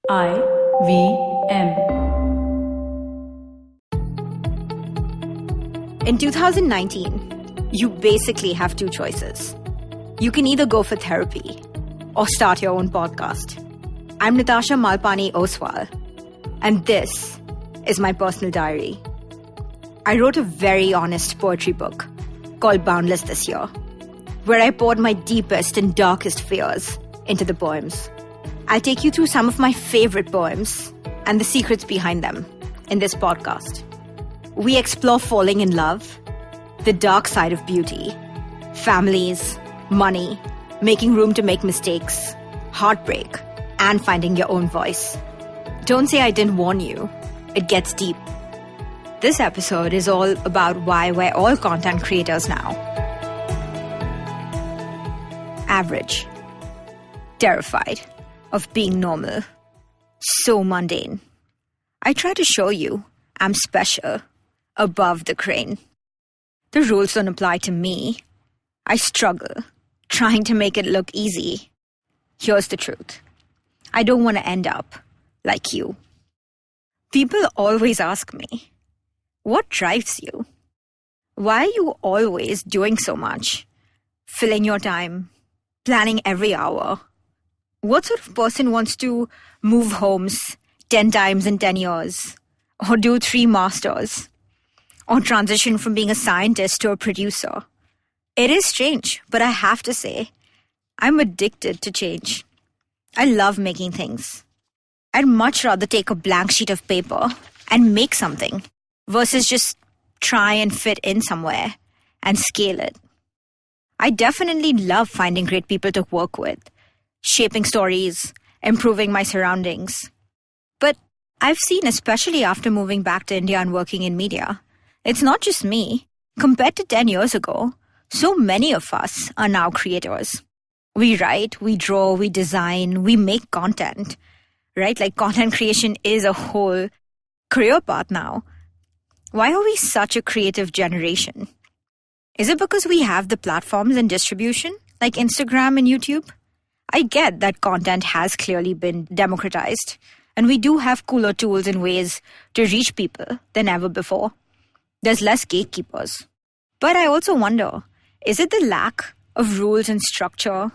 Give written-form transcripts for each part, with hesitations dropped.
IVM. In 2019, you basically have two choices. You can either go for therapy or start your own podcast. I'm Natasha Malpani Oswal, and this is my personal diary. I wrote a very honest poetry book called Boundless this year, where I poured my deepest and darkest fears into the poems. I'll take you through some of my favorite poems and the secrets behind them in this podcast. We explore falling in love, the dark side of beauty, families, money, making room to make mistakes, heartbreak, and finding your own voice. Don't say I didn't warn you. It gets deep. This episode is all about why we're all content creators now. Average. Terrified of being normal. So mundane. I try to show you I'm special, above the crane. The rules don't apply to me. I struggle, trying to make it look easy. Here's the truth. I don't want to end up like you. People always ask me, what drives you? Why are you always doing so much? Filling your time, planning every hour. What sort of person wants to move homes 10 times in 10 years? Or do 3 masters? Or transition from being a scientist to a producer? It is strange, but I have to say, I'm addicted to change. I love making things. I'd much rather take a blank sheet of paper and make something versus just try and fit in somewhere and scale it. I definitely love finding great people to work with, shaping stories, improving my surroundings. But I've seen, especially after moving back to India and working in media, it's not just me. Compared to 10 years ago, so many of us are now creators. We write, we draw, we design, we make content, right? Like content creation is a whole career path now. Why are we such a creative generation? Is it because we have the platforms and distribution like Instagram and YouTube? I get that content has clearly been democratized, and we do have cooler tools and ways to reach people than ever before. There's less gatekeepers. But I also wonder, is it the lack of rules and structure,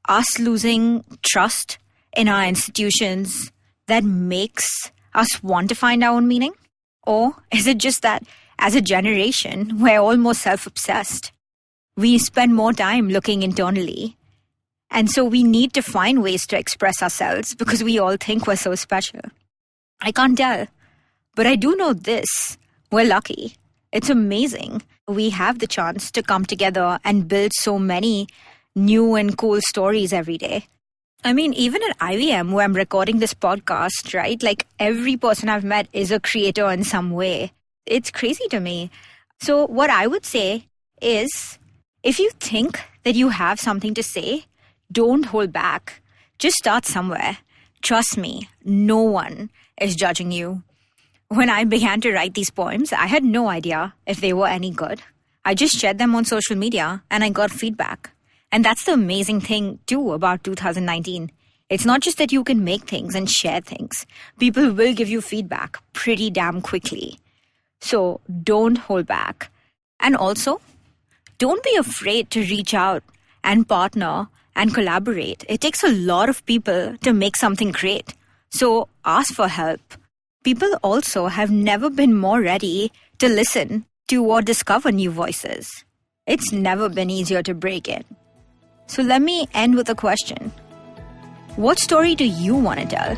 us losing trust in our institutions, that makes us want to find our own meaning? Or is it just that as a generation, we're almost self-obsessed? We spend more time looking internally. And so we need to find ways to express ourselves because we all think we're so special. I can't tell. But I do know this. We're lucky. It's amazing. We have the chance to come together and build so many new and cool stories every day. I mean, even at IVM, where I'm recording this podcast, right? Like every person I've met is a creator in some way. It's crazy to me. So what I would say is, if you think that you have something to say, don't hold back. Just start somewhere. Trust me, no one is judging you. When I began to write these poems, I had no idea if they were any good. I just shared them on social media and I got feedback. And that's the amazing thing too about 2019. It's not just that you can make things and share things. People will give you feedback pretty damn quickly. So don't hold back. And also, don't be afraid to reach out and partner and collaborate. It takes a lot of people to make something great. So ask for help. People also have never been more ready to listen to or discover new voices. It's never been easier to break in. So let me end with a question. What story do you want to tell?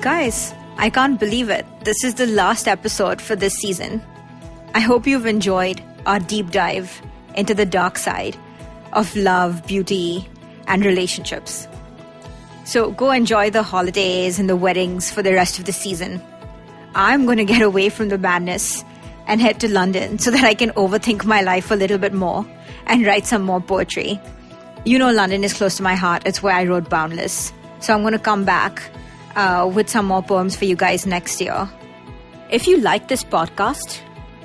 Guys, I can't believe it. This is the last episode for this season. I hope you've enjoyed our deep dive into the dark side of love, beauty, and relationships. So go enjoy the holidays and the weddings for the rest of the season. I'm going to get away from the madness and head to London so that I can overthink my life a little bit more and write some more poetry. You know London is close to my heart. It's where I wrote Boundless. So I'm going to come back with some more poems for you guys next year. If you like this podcast,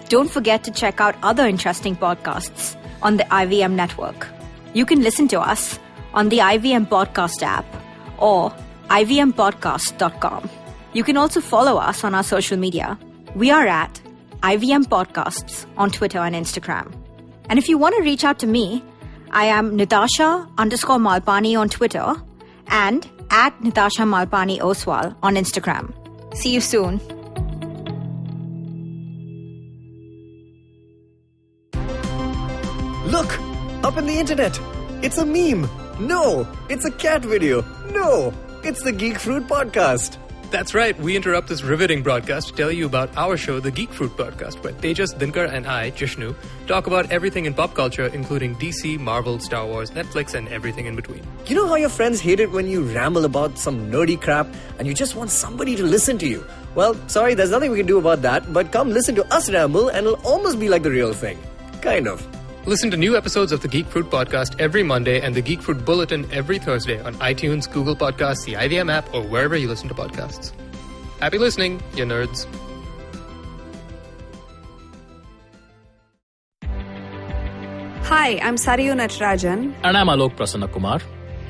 don't forget to check out other interesting podcasts on the IVM network. You can listen to us on the IVM podcast app or ivmpodcast.com. You can also follow us on our social media. We are at IVM Podcasts on Twitter and Instagram. And if you want to reach out to me, I am Natasha_Malpani on Twitter and at Natasha Malpani Oswal on Instagram. See you soon. Look! Up in the internet! It's a meme! No! It's a cat video! No! It's the Geek Fruit Podcast! That's right. We interrupt this riveting broadcast to tell you about our show, the Geek Fruit Podcast, where Tejas, Dinkar, and I, Jishnu, talk about everything in pop culture, including DC, Marvel, Star Wars, Netflix, and everything in between. You know how your friends hate it when you ramble about some nerdy crap and you just want somebody to listen to you? Well, sorry, there's nothing we can do about that, but come listen to us ramble and it'll almost be like the real thing. Kind of. Listen to new episodes of the Geek Fruit Podcast every Monday and the Geek Fruit Bulletin every Thursday on iTunes, Google Podcasts, the IVM app, or wherever you listen to podcasts. Happy listening, you nerds. Hi, I'm Sarayu Natarajan. And I'm Alok Prasanna Kumar.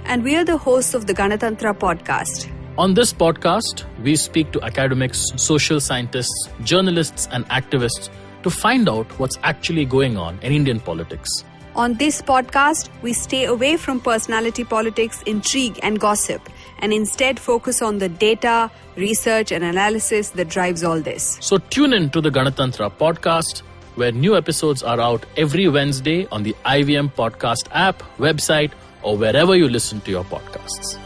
And we are the hosts of the Ganatantra podcast. On this podcast, we speak to academics, social scientists, journalists, and activists to find out what's actually going on in Indian politics. On this podcast, we stay away from personality politics, intrigue, and gossip, and instead focus on the data, research, and analysis that drives all this. So tune in to the Ganatantra podcast, where new episodes are out every Wednesday on the IVM Podcast app, website, or wherever you listen to your podcasts.